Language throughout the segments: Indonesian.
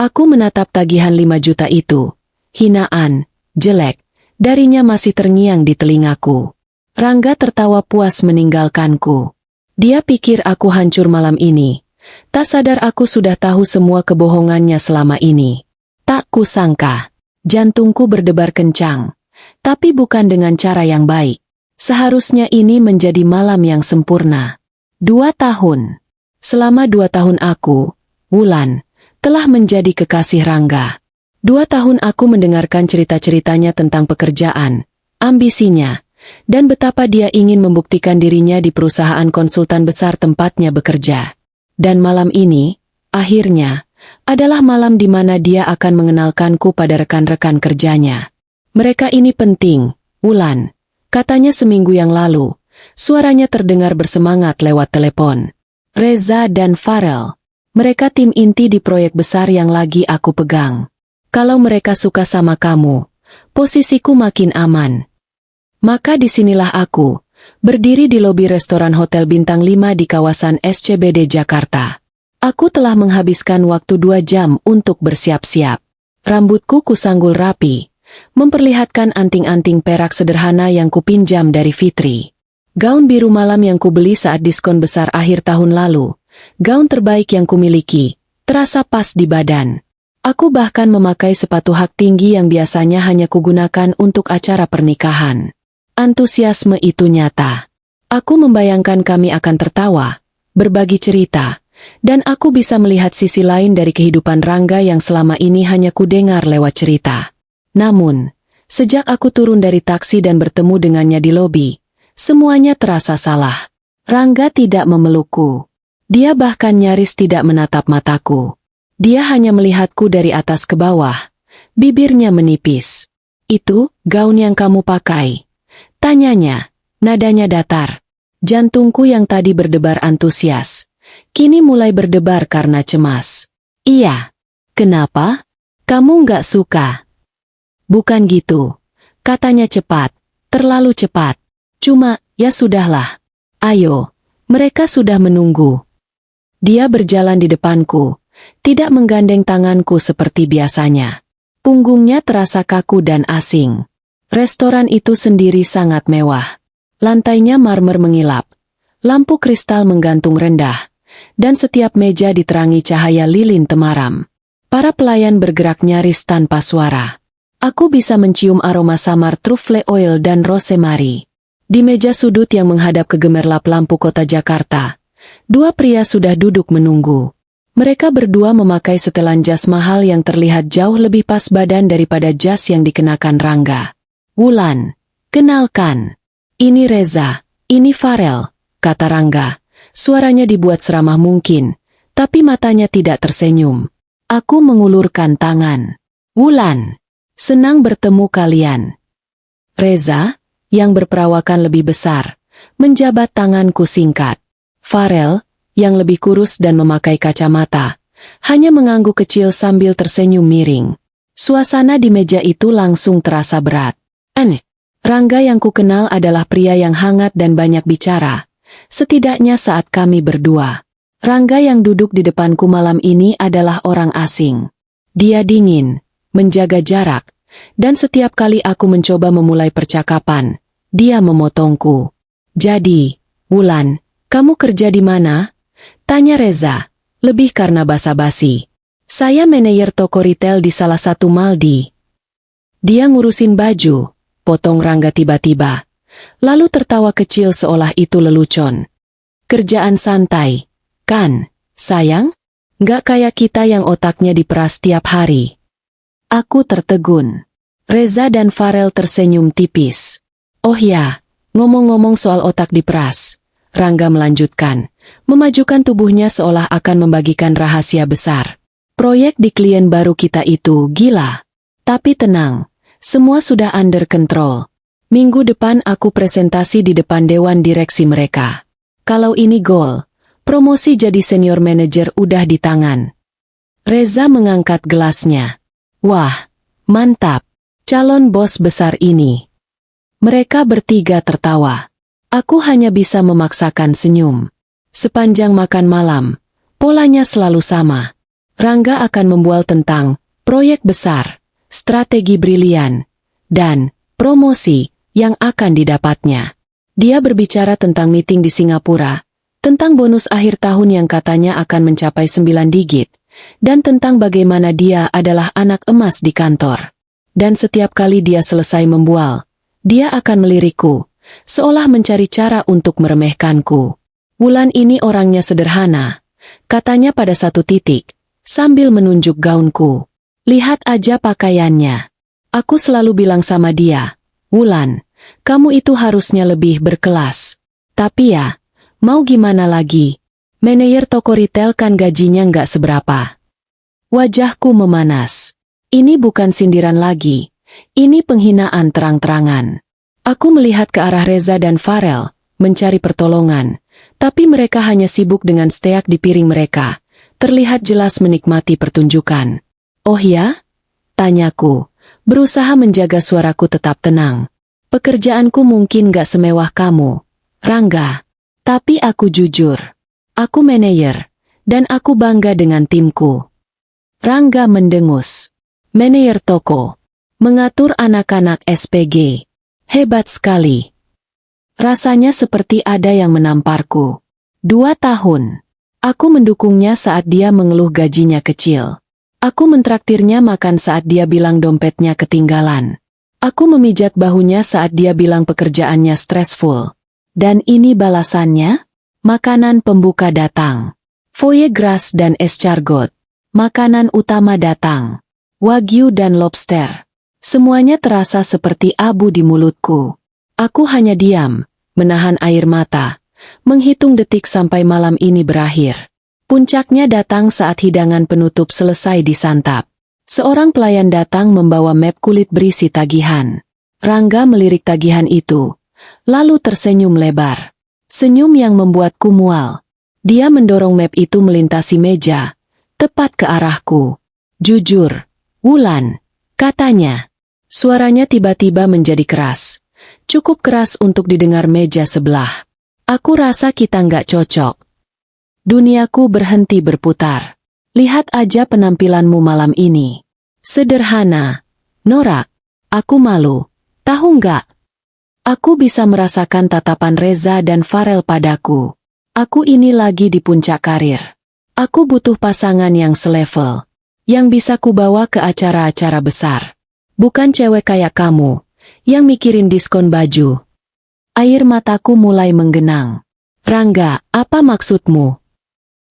Aku menatap tagihan 5 juta itu. Hinaan, jelek, darinya masih terngiang di telingaku. Rangga tertawa puas meninggalkanku. Dia pikir aku hancur malam ini. Tak sadar aku sudah tahu semua kebohongannya selama ini. Tak kusangka. Jantungku berdebar kencang. Tapi bukan dengan cara yang baik. Seharusnya ini menjadi malam yang sempurna. 2 tahun. Selama 2 tahun aku, Wulan, telah menjadi kekasih Rangga. 2 tahun aku mendengarkan cerita-ceritanya tentang pekerjaan, ambisinya, dan betapa dia ingin membuktikan dirinya di perusahaan konsultan besar tempatnya bekerja. Dan malam ini, akhirnya, adalah malam di mana dia akan mengenalkanku pada rekan-rekan kerjanya. Mereka ini penting, Wulan, katanya seminggu yang lalu. Suaranya terdengar bersemangat lewat telepon. Reza dan Farel. Mereka tim inti di proyek besar yang lagi aku pegang. Kalau mereka suka sama kamu, posisiku makin aman. Maka disinilah aku, berdiri di lobi restoran Hotel Bintang 5 di kawasan SCBD Jakarta. Aku telah menghabiskan waktu 2 jam untuk bersiap-siap. Rambutku kusanggul rapi, memperlihatkan anting-anting perak sederhana yang kupinjam dari Fitri. Gaun biru malam yang kubeli saat diskon besar akhir tahun lalu, gaun terbaik yang kumiliki, terasa pas di badan. Aku bahkan memakai sepatu hak tinggi yang biasanya hanya kugunakan untuk acara pernikahan. Antusiasme itu nyata. Aku membayangkan kami akan tertawa, berbagi cerita, dan aku bisa melihat sisi lain dari kehidupan Rangga yang selama ini hanya kudengar lewat cerita. Namun, sejak aku turun dari taksi dan bertemu dengannya di lobi, semuanya terasa salah. Rangga tidak memelukku. Dia bahkan nyaris tidak menatap mataku. Dia hanya melihatku dari atas ke bawah. Bibirnya menipis. "Itu, gaun yang kamu pakai?" tanyanya. Nadanya datar. Jantungku yang tadi berdebar antusias, kini mulai berdebar karena cemas. "Iya." "Kenapa? Kamu nggak suka?" "Bukan gitu," katanya cepat, terlalu cepat. "Cuma, ya sudahlah. Ayo, mereka sudah menunggu." Dia berjalan di depanku, tidak menggandeng tanganku seperti biasanya. Punggungnya terasa kaku dan asing. Restoran itu sendiri sangat mewah. Lantainya marmer mengilap, lampu kristal menggantung rendah, dan setiap meja diterangi cahaya lilin temaram. Para pelayan bergerak nyaris tanpa suara. Aku bisa mencium aroma samar truffle oil dan rosemary. Di meja sudut yang menghadap ke gemerlap lampu kota Jakarta, 2 pria sudah duduk menunggu. Mereka berdua memakai setelan jas mahal yang terlihat jauh lebih pas badan daripada jas yang dikenakan Rangga. "Wulan, kenalkan. Ini Reza, ini Farel," kata Rangga. Suaranya dibuat seramah mungkin, tapi matanya tidak tersenyum. Aku mengulurkan tangan. "Wulan, senang bertemu kalian." Reza, yang berperawakan lebih besar, menjabat tanganku singkat. Farel, yang lebih kurus dan memakai kacamata, hanya mengangguk kecil sambil tersenyum miring. Suasana di meja itu langsung terasa berat. Aneh. Rangga yang kukenal adalah pria yang hangat dan banyak bicara, setidaknya saat kami berdua. Rangga yang duduk di depanku malam ini adalah orang asing. Dia dingin, menjaga jarak, dan setiap kali aku mencoba memulai percakapan, dia memotongku. "Jadi, Wulan, kamu kerja di mana?" tanya Reza, lebih karena basa-basi. "Saya manajer toko retail di salah satu mall di..." "Dia ngurusin baju," potong Rangga tiba-tiba. Lalu tertawa kecil seolah itu lelucon. "Kerjaan santai, kan, sayang? Nggak kayak kita yang otaknya diperas tiap hari." Aku tertegun. Reza dan Farel tersenyum tipis. "Oh ya, ngomong-ngomong soal otak diperas," Rangga melanjutkan, memajukan tubuhnya seolah akan membagikan rahasia besar. "Proyek di klien baru kita itu gila. Tapi tenang, semua sudah under control. Minggu depan aku presentasi di depan dewan direksi mereka. Kalau ini gol, promosi jadi senior manager udah di tangan." Reza mengangkat gelasnya. "Wah, mantap. Calon bos besar ini." Mereka bertiga tertawa. Aku hanya bisa memaksakan senyum. Sepanjang makan malam, polanya selalu sama. Rangga akan membual tentang proyek besar, strategi brilian, dan promosi yang akan didapatnya. Dia berbicara tentang meeting di Singapura, tentang bonus akhir tahun yang katanya akan mencapai 9 digit, dan tentang bagaimana dia adalah anak emas di kantor. Dan setiap kali dia selesai membual, dia akan melirikku, seolah mencari cara untuk meremehkanku. Wulan ini orangnya sederhana, katanya pada satu titik, sambil menunjuk gaunku. Lihat aja pakaiannya. Aku selalu bilang sama dia, Wulan, kamu itu harusnya lebih berkelas. Tapi ya, mau gimana lagi? Manajer toko retail kan gajinya nggak seberapa. Wajahku memanas. Ini bukan sindiran lagi. Ini penghinaan terang-terangan. Aku melihat ke arah Reza dan Farel, mencari pertolongan. Tapi mereka hanya sibuk dengan steak di piring mereka. Terlihat jelas menikmati pertunjukan. Oh ya? Tanyaku, berusaha menjaga suaraku tetap tenang. Pekerjaanku mungkin gak semewah kamu, Rangga. Tapi aku jujur. Aku manajer, dan aku bangga dengan timku. Rangga mendengus. Manajer toko. Mengatur anak-anak SPG. Hebat sekali. Rasanya seperti ada yang menamparku. 2 tahun. Aku mendukungnya saat dia mengeluh gajinya kecil. Aku mentraktirnya makan saat dia bilang dompetnya ketinggalan. Aku memijat bahunya saat dia bilang pekerjaannya stressful. Dan ini balasannya? Makanan pembuka datang. Foie gras dan escargot. Makanan utama datang. Wagyu dan lobster. Semuanya terasa seperti abu di mulutku. Aku hanya diam, menahan air mata, menghitung detik sampai malam ini berakhir. Puncaknya datang saat hidangan penutup selesai disantap. Seorang pelayan datang membawa map kulit berisi tagihan. Rangga melirik tagihan itu, lalu tersenyum lebar. Senyum yang membuatku mual. Dia mendorong map itu melintasi meja, tepat ke arahku. Jujur, Wulan, katanya. Suaranya tiba-tiba menjadi keras. Cukup keras untuk didengar meja sebelah. Aku rasa kita nggak cocok. Duniaku berhenti berputar. Lihat aja penampilanmu malam ini. Sederhana. Norak. Aku malu. Tahu nggak? Aku bisa merasakan tatapan Reza dan Farel padaku. Aku ini lagi di puncak karir. Aku butuh pasangan yang selevel. Yang bisa kubawa ke acara-acara besar. Bukan cewek kayak kamu, yang mikirin diskon baju. Air mataku mulai menggenang. Rangga, apa maksudmu?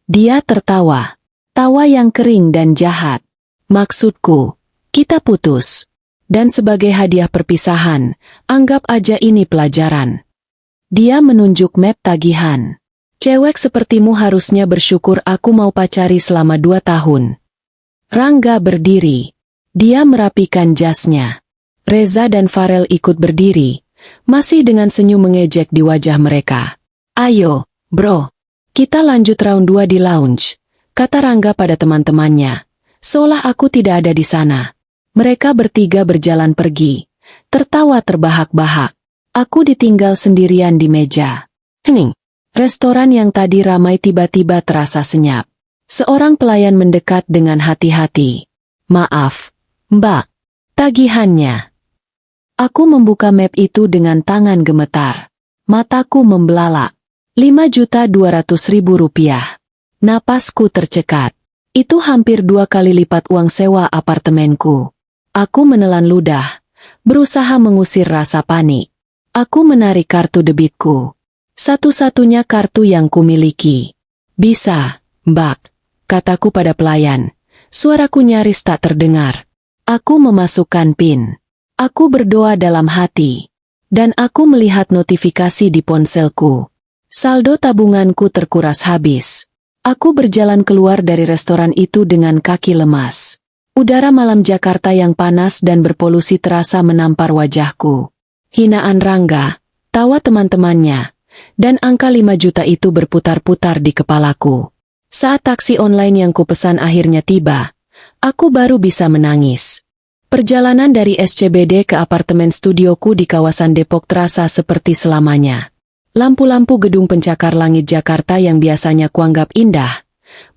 Dia tertawa. Tawa yang kering dan jahat. Maksudku, kita putus. Dan sebagai hadiah perpisahan, anggap aja ini pelajaran. Dia menunjuk map tagihan. Cewek sepertimu harusnya bersyukur aku mau pacari selama 2 tahun. Rangga berdiri. Dia merapikan jasnya. Reza dan Farel ikut berdiri, masih dengan senyum mengejek di wajah mereka. Ayo, bro. Kita lanjut round 2 di lounge, kata Rangga pada teman-temannya. Seolah aku tidak ada di sana. Mereka bertiga berjalan pergi, tertawa terbahak-bahak. Aku ditinggal sendirian di meja. Hening. Restoran yang tadi ramai tiba-tiba terasa senyap. Seorang pelayan mendekat dengan hati-hati. Maaf, Mbak. Tagihannya. Aku membuka map itu dengan tangan gemetar. Mataku membelalak. 5.200.000 rupiah. Napasku tercekat. Itu hampir 2 kali lipat uang sewa apartemenku. Aku menelan ludah, berusaha mengusir rasa panik. Aku menarik kartu debitku. Satu-satunya kartu yang kumiliki. Bisa, Mbak, kataku pada pelayan. Suaraku nyaris tak terdengar. Aku memasukkan PIN. Aku berdoa dalam hati. Dan aku melihat notifikasi di ponselku. Saldo tabunganku terkuras habis. Aku berjalan keluar dari restoran itu dengan kaki lemas. Udara malam Jakarta yang panas dan berpolusi terasa menampar wajahku. Hinaan Rangga, tawa teman-temannya, dan angka 5 juta itu berputar-putar di kepalaku. Saat taksi online yang kupesan akhirnya tiba, aku baru bisa menangis. Perjalanan dari SCBD ke apartemen studioku di kawasan Depok terasa seperti selamanya. Lampu-lampu gedung pencakar langit Jakarta yang biasanya kuanggap indah,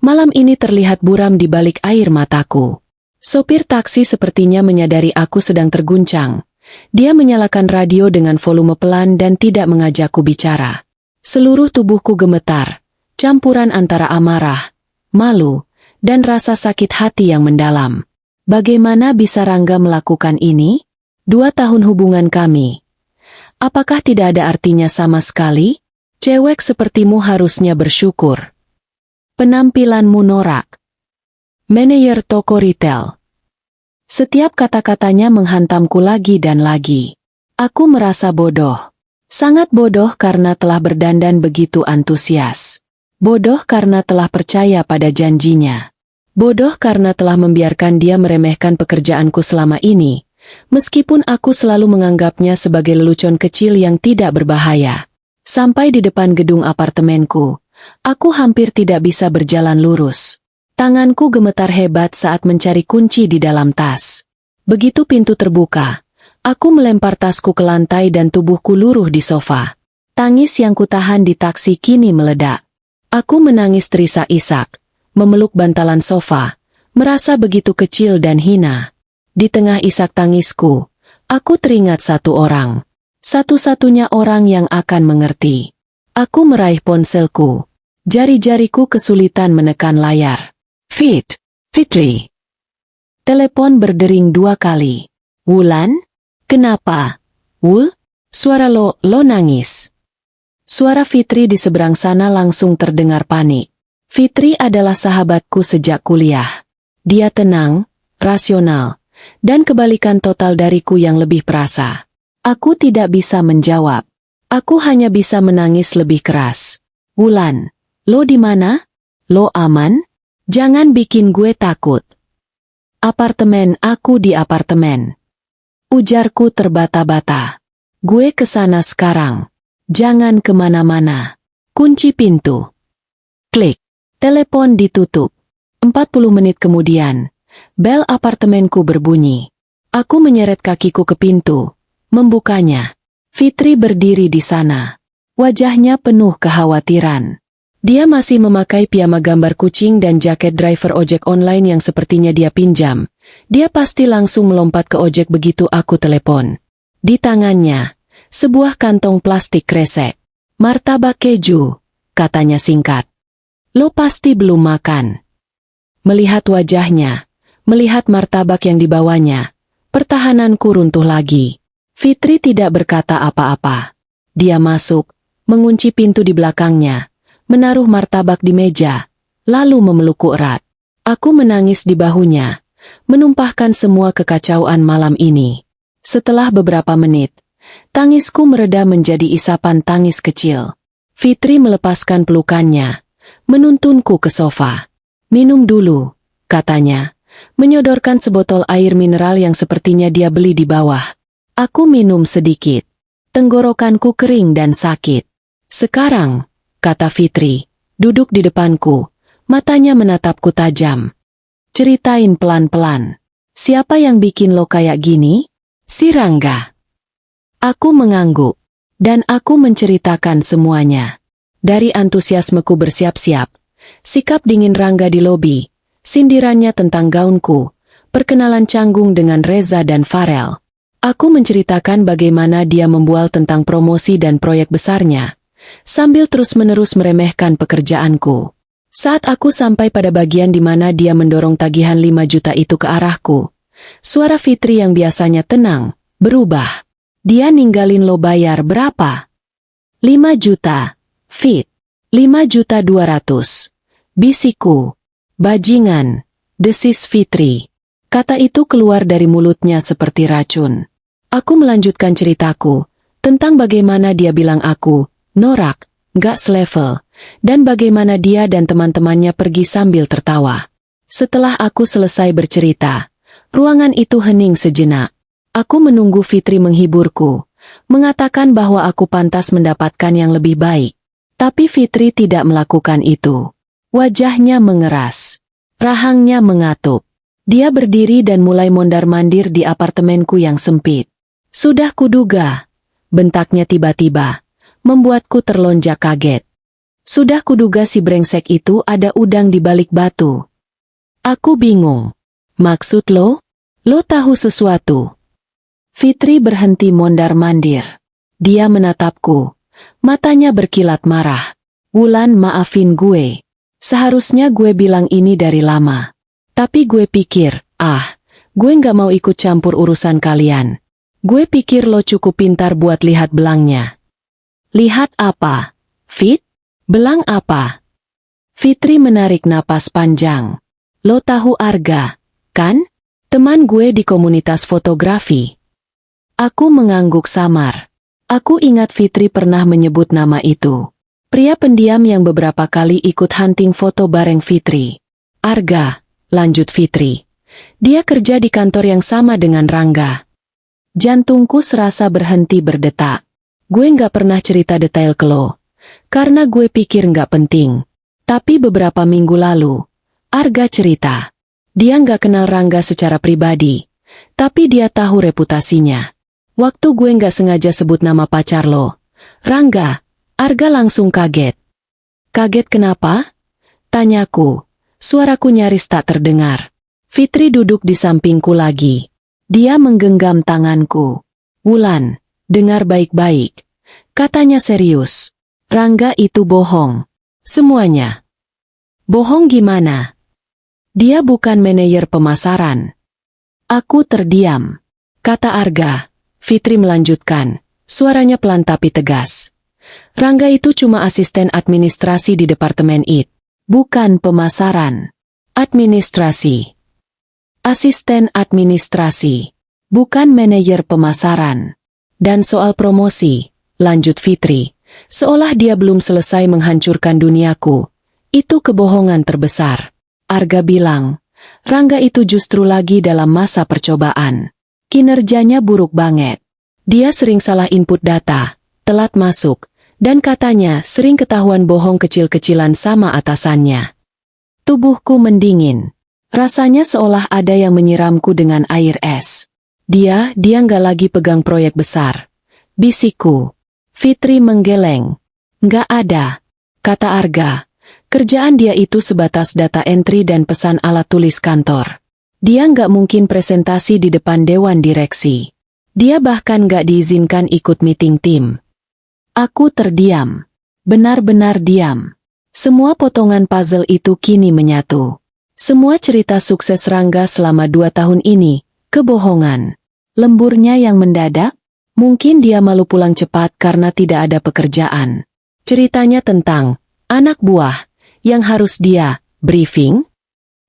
Malam ini terlihat buram di balik air mataku. Sopir taksi sepertinya menyadari aku sedang terguncang. Dia menyalakan radio dengan volume pelan dan tidak mengajakku bicara. Seluruh tubuhku gemetar, campuran antara amarah, malu, dan rasa sakit hati yang mendalam. Bagaimana bisa Rangga melakukan ini? 2 tahun hubungan kami. Apakah tidak ada artinya sama sekali? Cewek sepertimu harusnya bersyukur. Penampilanmu norak. Manajer toko retail. Setiap kata-katanya menghantamku lagi dan lagi. Aku merasa bodoh. Sangat bodoh karena telah berdandan begitu antusias. Bodoh karena telah percaya pada janjinya. Bodoh karena telah membiarkan dia meremehkan pekerjaanku selama ini, meskipun aku selalu menganggapnya sebagai lelucon kecil yang tidak berbahaya. Sampai di depan gedung apartemenku, aku hampir tidak bisa berjalan lurus. Tanganku gemetar hebat saat mencari kunci di dalam tas. Begitu pintu terbuka, aku melempar tasku ke lantai dan tubuhku luruh di sofa. Tangis yang kutahan di taksi kini meledak. Aku menangis terisak-isak, memeluk bantalan sofa, merasa begitu kecil dan hina. Di tengah isak tangisku, aku teringat satu orang. Satu-satunya orang yang akan mengerti. Aku meraih ponselku. Jari-jariku kesulitan menekan layar. Fitri. Telepon berdering 2 kali. Wulan? Kenapa? Wul? Suara lo nangis. Suara Fitri di seberang sana langsung terdengar panik. Fitri adalah sahabatku sejak kuliah. Dia tenang, rasional, dan kebalikan total dariku yang lebih perasa. Aku tidak bisa menjawab. Aku hanya bisa menangis lebih keras. Wulan, lo di mana? Lo aman? Jangan bikin gue takut. Apartemen, aku di apartemen. Ujarku terbata-bata. Gue kesana sekarang. Jangan kemana-mana. Kunci pintu. Klik. Telepon ditutup. 40 menit kemudian, bel apartemenku berbunyi. Aku menyeret kakiku ke pintu, membukanya. Fitri berdiri di sana. Wajahnya penuh kekhawatiran. Dia masih memakai piyama gambar kucing dan jaket driver ojek online yang sepertinya dia pinjam. Dia pasti langsung melompat ke ojek begitu aku telepon. Di tangannya, sebuah kantong plastik kresek. Martabak keju, katanya singkat. Lo pasti belum makan. Melihat wajahnya, melihat martabak yang dibawanya, pertahananku runtuh lagi. Fitri tidak berkata apa-apa. Dia masuk, mengunci pintu di belakangnya, menaruh martabak di meja, lalu memelukku erat. Aku menangis di bahunya, menumpahkan semua kekacauan malam ini. Setelah beberapa menit, tangisku mereda menjadi isapan tangis kecil. Fitri melepaskan pelukannya, menuntunku ke sofa. Minum dulu, katanya, menyodorkan sebotol air mineral yang sepertinya dia beli di bawah. Aku minum sedikit. Tenggorokanku kering dan sakit. Sekarang, kata Fitri, duduk di depanku, matanya menatapku tajam. Ceritain pelan-pelan. Siapa yang bikin lo kayak gini? Si Rangga. Aku mengangguk, dan aku menceritakan semuanya. Dari antusiasmeku bersiap-siap, sikap dingin Rangga di lobi, sindirannya tentang gaunku, perkenalan canggung dengan Reza dan Farel. Aku menceritakan bagaimana dia membual tentang promosi dan proyek besarnya, sambil terus-menerus meremehkan pekerjaanku. Saat aku sampai pada bagian di mana dia mendorong tagihan 5 juta itu ke arahku, suara Fitri yang biasanya tenang, berubah. Dia ninggalin lo bayar berapa? 5 juta, Fit. 5.200.000. Bisikku. Bajingan. Desis Fitri. Kata itu keluar dari mulutnya seperti racun. Aku melanjutkan ceritaku, tentang bagaimana dia bilang aku norak, gak selevel, dan bagaimana dia dan teman-temannya pergi sambil tertawa. Setelah aku selesai bercerita, ruangan itu hening sejenak. Aku menunggu Fitri menghiburku, mengatakan bahwa aku pantas mendapatkan yang lebih baik. Tapi Fitri tidak melakukan itu. Wajahnya mengeras, rahangnya mengatup. Dia berdiri dan mulai mondar-mandir di apartemenku yang sempit. Sudah kuduga, bentaknya tiba-tiba, membuatku terlonjak kaget. Sudah kuduga si brengsek itu ada udang di balik batu. Aku bingung. Maksud lo? Lo tahu sesuatu? Fitri berhenti mondar-mandir. Dia menatapku. Matanya berkilat marah. Wulan, maafin gue. Seharusnya gue bilang ini dari lama. Tapi gue pikir, gue nggak mau ikut campur urusan kalian. Gue pikir lo cukup pintar buat lihat belangnya. Lihat apa? Fit? Belang apa? Fitri menarik napas panjang. Lo tahu Arga, kan? Teman gue di komunitas fotografi. Aku mengangguk samar. Aku ingat Fitri pernah menyebut nama itu. Pria pendiam yang beberapa kali ikut hunting foto bareng Fitri. Arga, lanjut Fitri. Dia kerja di kantor yang sama dengan Rangga. Jantungku serasa berhenti berdetak. Gue nggak pernah cerita detail ke lo. Karena gue pikir nggak penting. Tapi beberapa minggu lalu, Arga cerita. Dia nggak kenal Rangga secara pribadi. Tapi dia tahu reputasinya. Waktu gue nggak sengaja sebut nama pacar lo, Rangga, Arga langsung kaget. Kaget kenapa? Tanyaku. Suaraku nyaris tak terdengar. Fitri duduk di sampingku lagi. Dia menggenggam tanganku. Wulan, dengar baik-baik. Katanya serius. Rangga itu bohong. Semuanya. Bohong gimana? Dia bukan manajer pemasaran. Aku terdiam. Kata Arga. Fitri melanjutkan. Suaranya pelan tapi tegas. Rangga itu cuma asisten administrasi di departemen IT. Bukan pemasaran. Administrasi. Asisten administrasi. Bukan manajer pemasaran. Dan soal promosi, lanjut Fitri. Seolah dia belum selesai menghancurkan duniaku. Itu kebohongan terbesar. Arga bilang, Rangga itu justru lagi dalam masa percobaan. Kinerjanya buruk banget. Dia sering salah input data, telat masuk, dan katanya sering ketahuan bohong kecil-kecilan sama atasannya. Tubuhku mendingin. Rasanya seolah ada yang menyiramku dengan air es. Dia nggak lagi pegang proyek besar. Bisikku. Fitri menggeleng. Nggak ada. Kata Arga. Kerjaan dia itu sebatas data entry dan pesan alat tulis kantor. Dia nggak mungkin presentasi di depan dewan direksi. Dia bahkan nggak diizinkan ikut meeting tim. Aku terdiam. Benar-benar diam. Semua potongan puzzle itu kini menyatu. Semua cerita sukses Rangga selama 2 tahun ini, kebohongan. Lemburnya yang mendadak? Mungkin dia malu pulang cepat karena tidak ada pekerjaan. Ceritanya tentang anak buah yang harus dia briefing.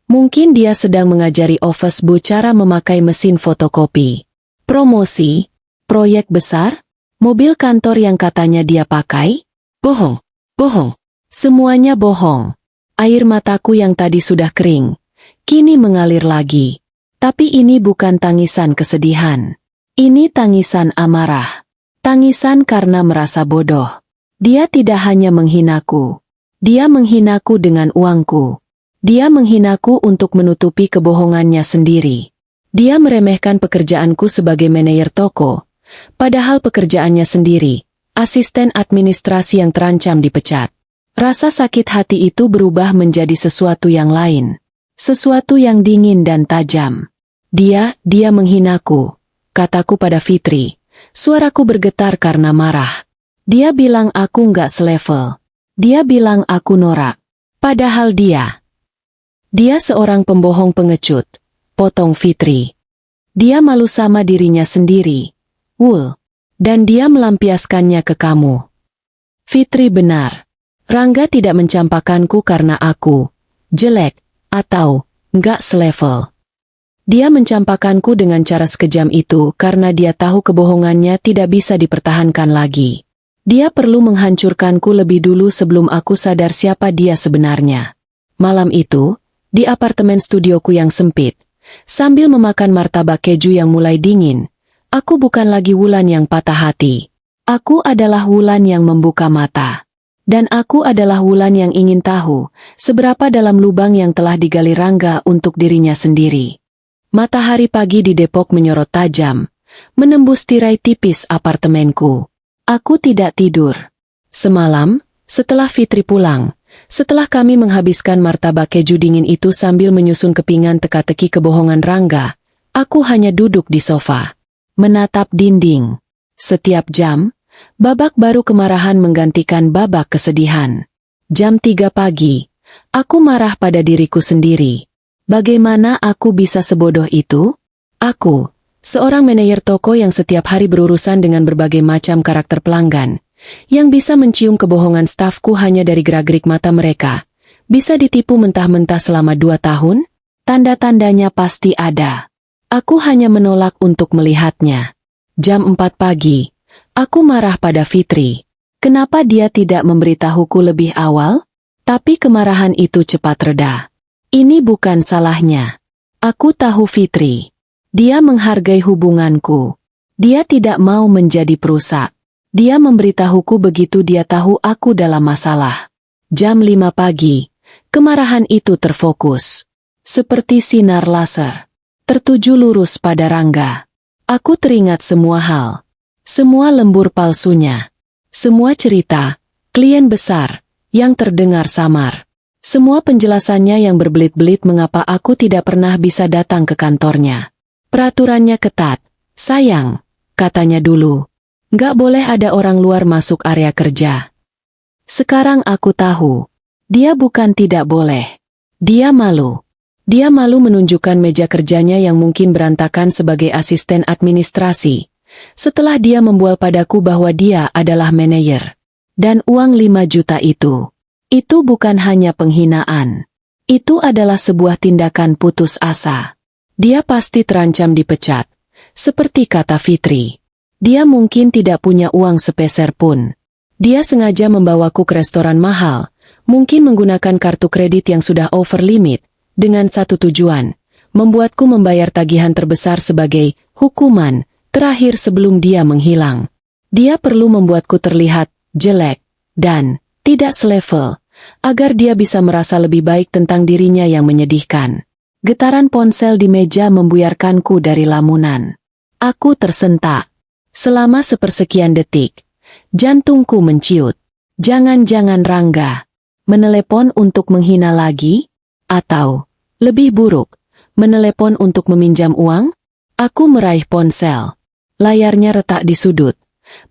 Mungkin dia sedang mengajari Office Bu cara memakai mesin fotokopi. Promosi, proyek besar, mobil kantor yang katanya dia pakai. Bohong, bohong, semuanya bohong. Air mataku yang tadi sudah kering, kini mengalir lagi. Tapi ini bukan tangisan kesedihan. Ini tangisan amarah. Tangisan karena merasa bodoh. Dia tidak hanya menghinaku. Dia menghinaku dengan uangku. Dia menghinaku untuk menutupi kebohongannya sendiri. Dia meremehkan pekerjaanku sebagai manajer toko. Padahal pekerjaannya sendiri, asisten administrasi yang terancam dipecat. Rasa sakit hati itu berubah menjadi sesuatu yang lain. Sesuatu yang dingin dan tajam. Dia menghinaku. Kataku pada Fitri. Suaraku bergetar karena marah. Dia bilang aku nggak selevel. Dia bilang aku norak. Padahal dia seorang pembohong pengecut. Potong Fitri. Dia malu sama dirinya sendiri. Dan dia melampiaskannya ke kamu. Fitri benar. Rangga tidak mencampakkanku karena aku jelek atau nggak selevel. Dia mencampakkanku dengan cara sekejam itu karena dia tahu kebohongannya tidak bisa dipertahankan lagi. Dia perlu menghancurkanku lebih dulu sebelum aku sadar siapa dia sebenarnya. Malam itu, di apartemen studioku yang sempit, sambil memakan martabak keju yang mulai dingin, aku bukan lagi Wulan yang patah hati. Aku adalah Wulan yang membuka mata. Dan aku adalah Wulan yang ingin tahu seberapa dalam lubang yang telah digali Rangga untuk dirinya sendiri. Matahari pagi di Depok menyorot tajam, menembus tirai tipis apartemenku. Aku tidak tidur. Semalam, Setelah Fitri pulang, setelah kami menghabiskan martabak keju dingin itu sambil menyusun kepingan teka-teki kebohongan Rangga, aku hanya duduk di sofa, menatap dinding. Setiap jam, babak baru kemarahan menggantikan babak kesedihan. Jam 3 pagi, aku marah pada diriku sendiri. Bagaimana aku bisa sebodoh itu? Aku, seorang manajer toko yang setiap hari berurusan dengan berbagai macam karakter pelanggan, yang bisa mencium kebohongan stafku hanya dari gerak-gerik mata mereka, bisa ditipu mentah-mentah selama 2 tahun? Tanda-tandanya pasti ada. Aku hanya menolak untuk melihatnya. Jam 4 pagi, aku marah pada Fitri. Kenapa dia tidak memberitahuku lebih awal? Tapi kemarahan itu cepat reda. Ini bukan salahnya. Aku tahu Fitri. Dia menghargai hubunganku. Dia tidak mau menjadi perusak. Dia memberitahuku begitu dia tahu aku dalam masalah. Jam 5 pagi, kemarahan itu terfokus. Seperti sinar laser. Tertuju lurus pada Rangga. Aku teringat semua hal. Semua lembur palsunya. Semua cerita, klien besar, yang terdengar samar. Semua penjelasannya yang berbelit-belit mengapa aku tidak pernah bisa datang ke kantornya. Peraturannya ketat. Sayang, katanya dulu. Nggak boleh ada orang luar masuk area kerja. Sekarang aku tahu. Dia bukan tidak boleh. Dia malu. Dia malu menunjukkan meja kerjanya yang mungkin berantakan sebagai asisten administrasi. Setelah dia membual padaku bahwa dia adalah manajer. Dan uang 5 juta itu bukan hanya penghinaan. Itu adalah sebuah tindakan putus asa. Dia pasti terancam dipecat. Seperti kata Fitri. Dia mungkin tidak punya uang sepeser pun. Dia sengaja membawaku ke restoran mahal, mungkin menggunakan kartu kredit yang sudah over limit, dengan satu tujuan, membuatku membayar tagihan terbesar sebagai hukuman terakhir sebelum dia menghilang. Dia perlu membuatku terlihat jelek dan tidak selevel, agar dia bisa merasa lebih baik tentang dirinya yang menyedihkan. Getaran ponsel di meja membuyarkanku dari lamunan. Aku tersentak. Selama sepersekian detik, jantungku menciut. Jangan-jangan Rangga menelepon untuk menghina lagi? Atau, lebih buruk, menelepon untuk meminjam uang? Aku meraih ponsel. Layarnya retak di sudut.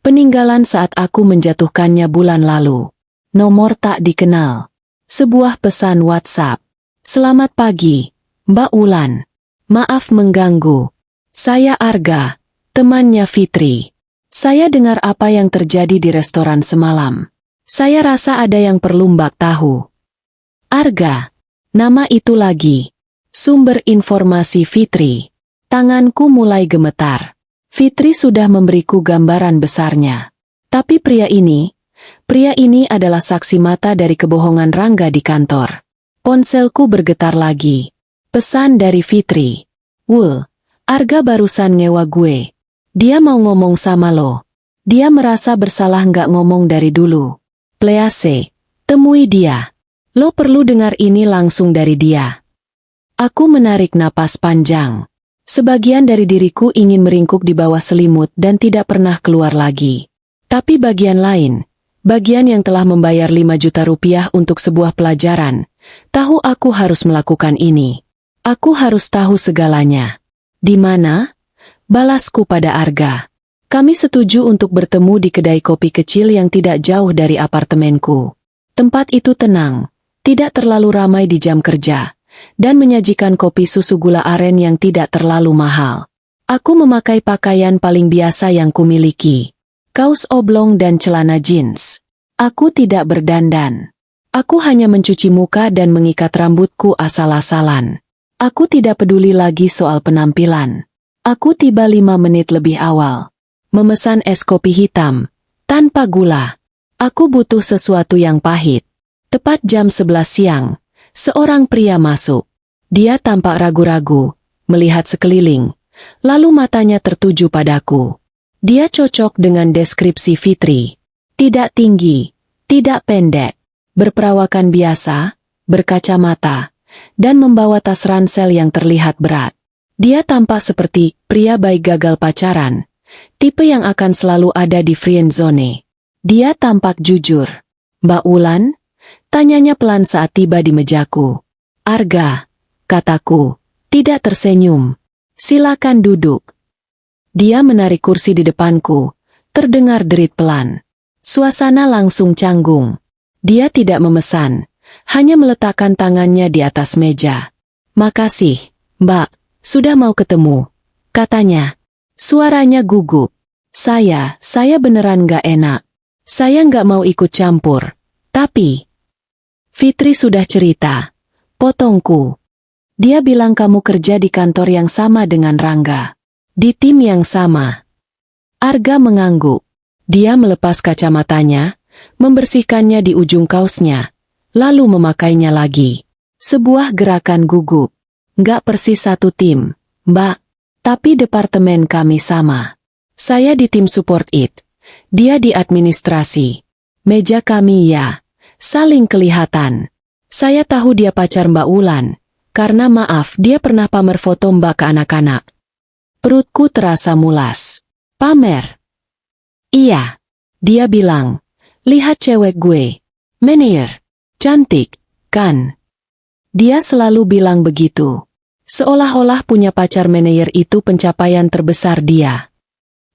Peninggalan saat aku menjatuhkannya bulan lalu. Nomor tak dikenal. Sebuah pesan WhatsApp. Selamat pagi, Mbak Ulan. Maaf mengganggu. Saya Arga, temannya Fitri. Saya dengar apa yang terjadi di restoran semalam. Saya rasa ada yang perlu Mbak tahu. Arga. Nama itu lagi. Sumber informasi Fitri. Tanganku mulai gemetar. Fitri sudah memberiku gambaran besarnya. Tapi pria ini adalah saksi mata dari kebohongan Rangga di kantor. Ponselku bergetar lagi. Pesan dari Fitri. Wul, Arga barusan ngewa gue. Dia mau ngomong sama lo. Dia merasa bersalah nggak ngomong dari dulu. Please, temui dia. Lo perlu dengar ini langsung dari dia. Aku menarik napas panjang. Sebagian dari diriku ingin meringkuk di bawah selimut dan tidak pernah keluar lagi. Tapi bagian lain, bagian yang telah membayar 5 juta rupiah untuk sebuah pelajaran, tahu aku harus melakukan ini. Aku harus tahu segalanya. Di mana? Balasku pada Arga. Kami setuju untuk bertemu di kedai kopi kecil yang tidak jauh dari apartemenku. Tempat itu tenang, tidak terlalu ramai di jam kerja, dan menyajikan kopi susu gula aren yang tidak terlalu mahal. Aku memakai pakaian paling biasa yang kumiliki. Kaos oblong dan celana jeans. Aku tidak berdandan. Aku hanya mencuci muka dan mengikat rambutku asal-asalan. Aku tidak peduli lagi soal penampilan. Aku tiba 5 menit lebih awal. Memesan es kopi hitam, tanpa gula. Aku butuh sesuatu yang pahit. Tepat jam 11 siang. Seorang pria masuk. Dia tampak ragu-ragu, melihat sekeliling, lalu matanya tertuju padaku. Dia cocok dengan deskripsi Fitri. Tidak tinggi, tidak pendek, berperawakan biasa, berkacamata, dan membawa tas ransel yang terlihat berat. Dia tampak seperti pria baik gagal pacaran, tipe yang akan selalu ada di friend zone. Dia tampak jujur. Mbak Wulan? Tanyanya pelan saat tiba di mejaku. Arga, kataku, tidak tersenyum. Silakan duduk. Dia menarik kursi di depanku, terdengar derit pelan. Suasana langsung canggung. Dia tidak memesan, hanya meletakkan tangannya di atas meja. Makasih, Mbak, sudah mau ketemu, katanya. Suaranya gugup. Saya beneran gak enak. Saya gak mau ikut campur. Tapi, Fitri sudah cerita. Potongku. Dia bilang kamu kerja di kantor yang sama dengan Rangga. Di tim yang sama. Arga mengangguk. Dia melepas kacamatanya, membersihkannya di ujung kaosnya, lalu memakainya lagi. Sebuah gerakan gugup. Gak persis satu tim, Mbak. Tapi departemen kami sama. Saya di tim support it. Dia di administrasi. Meja kami ya. Saling kelihatan. Saya tahu dia pacar Mbak Wulan. Karena maaf dia pernah pamer foto Mbak ke anak-anak. Perutku terasa mulas. Pamer? Iya. Dia bilang. Lihat cewek gue. Manajer. Cantik, kan? Dia selalu bilang begitu. Seolah-olah punya pacar manajer itu pencapaian terbesar dia.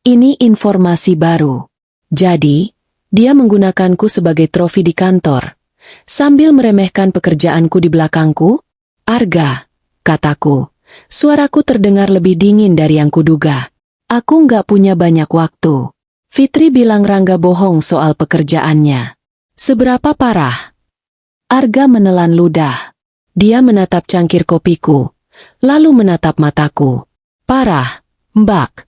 Ini informasi baru. Jadi, dia menggunakanku sebagai trofi di kantor. Sambil meremehkan pekerjaanku di belakangku. Arga, kataku. Suaraku terdengar lebih dingin dari yang kuduga. Aku nggak punya banyak waktu. Fitri bilang Rangga bohong soal pekerjaannya. Seberapa parah? Arga menelan ludah. Dia menatap cangkir kopiku. Lalu menatap mataku. Parah, Mbak.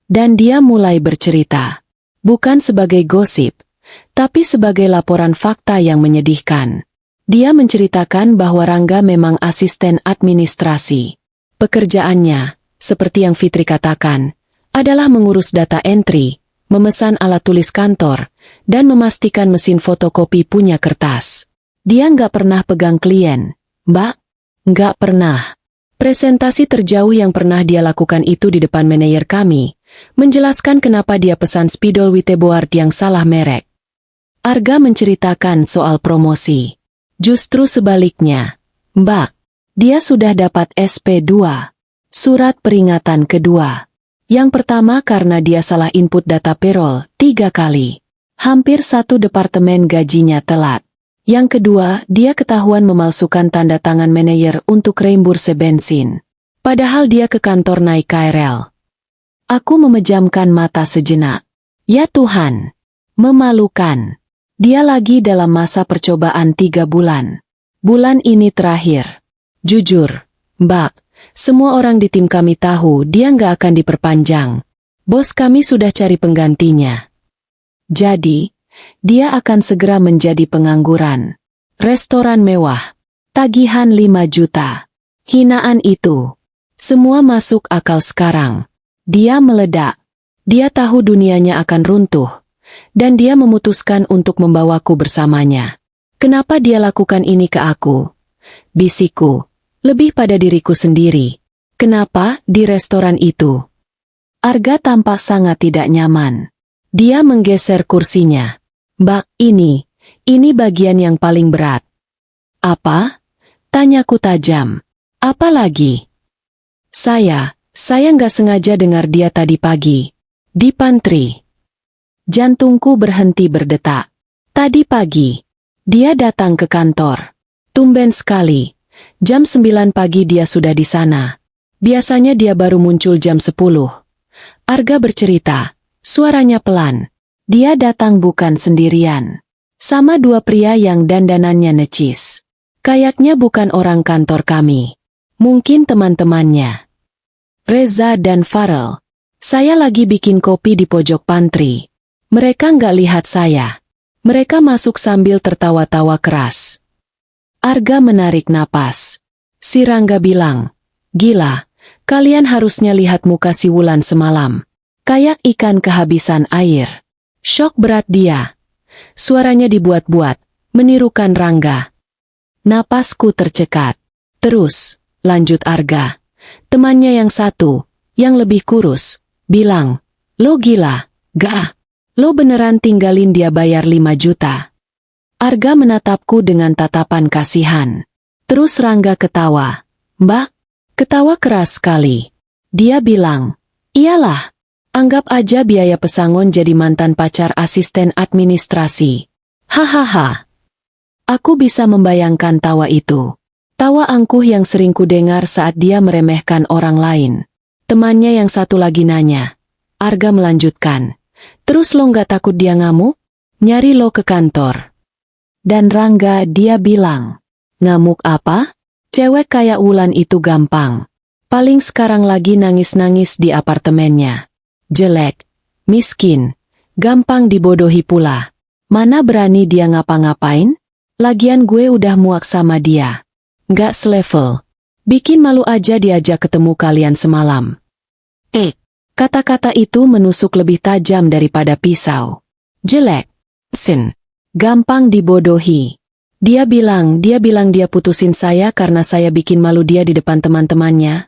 Dan dia mulai bercerita. Bukan sebagai gosip, tapi sebagai laporan fakta yang menyedihkan. Dia menceritakan bahwa Rangga memang asisten administrasi. Pekerjaannya, seperti yang Fitri katakan, adalah mengurus data entry, memesan alat tulis kantor, dan memastikan mesin fotokopi punya kertas. Dia nggak pernah pegang klien, Mbak. Nggak pernah. Presentasi terjauh yang pernah dia lakukan itu di depan manajer kami, menjelaskan kenapa dia pesan spidol Witeboard yang salah merek. Arga menceritakan soal promosi. Justru sebaliknya, Mbak, dia sudah dapat SP2, surat peringatan kedua. Yang pertama karena dia salah input data payroll 3 kali. Hampir satu departemen gajinya telat. Yang kedua, dia ketahuan memalsukan tanda tangan manajer untuk reimburse bensin. Padahal dia ke kantor naik KRL. Aku memejamkan mata sejenak. Ya Tuhan, memalukan. Dia lagi dalam masa percobaan 3 bulan. Bulan ini terakhir. Jujur, Mbak, semua orang di tim kami tahu dia nggak akan diperpanjang. Bos kami sudah cari penggantinya. Jadi, dia akan segera menjadi pengangguran. Restoran mewah. Tagihan 5 juta. Hinaan itu. Semua masuk akal sekarang. Dia meledak. Dia tahu dunianya akan runtuh. Dan dia memutuskan untuk membawaku bersamanya. Kenapa dia lakukan ini ke aku? Bisikku. Lebih pada diriku sendiri. Kenapa di restoran itu? Arga tampak sangat tidak nyaman. Dia menggeser kursinya. Mbak, ini bagian yang paling berat. Apa? Tanyaku tajam. Apa lagi? Saya nggak sengaja dengar dia tadi pagi. Di pantry. Jantungku berhenti berdetak. Tadi pagi, dia datang ke kantor. Tumben sekali. Jam 9 pagi dia sudah di sana. Biasanya dia baru muncul jam 10. Arga bercerita. Suaranya pelan. Dia datang bukan sendirian. Sama 2 pria yang dandanannya necis. Kayaknya bukan orang kantor kami. Mungkin teman-temannya. Reza dan Farel. Saya lagi bikin kopi di pojok pantry. Mereka nggak lihat saya. Mereka masuk sambil tertawa-tawa keras. Arga menarik napas. Si Rangga bilang, "Gila, kalian harusnya lihat muka si Wulan semalam. Kayak ikan kehabisan air." Syok berat dia. Suaranya dibuat-buat, menirukan Rangga. Napasku tercekat. Terus, lanjut Arga. Temannya yang satu, yang lebih kurus, bilang, "Lo gila, gak? Lo beneran tinggalin dia bayar 5 juta? Arga menatapku dengan tatapan kasihan. Terus Rangga ketawa. Mbak, ketawa keras sekali. Dia bilang, iyalah, anggap aja biaya pesangon jadi mantan pacar asisten administrasi. Hahaha. Aku bisa membayangkan tawa itu. Tawa angkuh yang sering kudengar saat dia meremehkan orang lain. Temannya yang satu lagi nanya. Arga melanjutkan. Terus lo nggak takut dia ngamuk? Nyari lo ke kantor. Dan Rangga dia bilang, ngamuk apa? Cewek kayak Wulan itu gampang. Paling sekarang lagi nangis-nangis di apartemennya. Jelek, miskin, gampang dibodohi pula. Mana berani dia ngapa-ngapain? Lagian gue udah muak sama dia. Nggak selevel. Bikin malu aja diajak ketemu kalian semalam. Kata-kata itu menusuk lebih tajam daripada pisau. Jelek. Sin. Gampang dibodohi. Dia bilang dia putusin saya karena saya bikin malu dia di depan teman-temannya.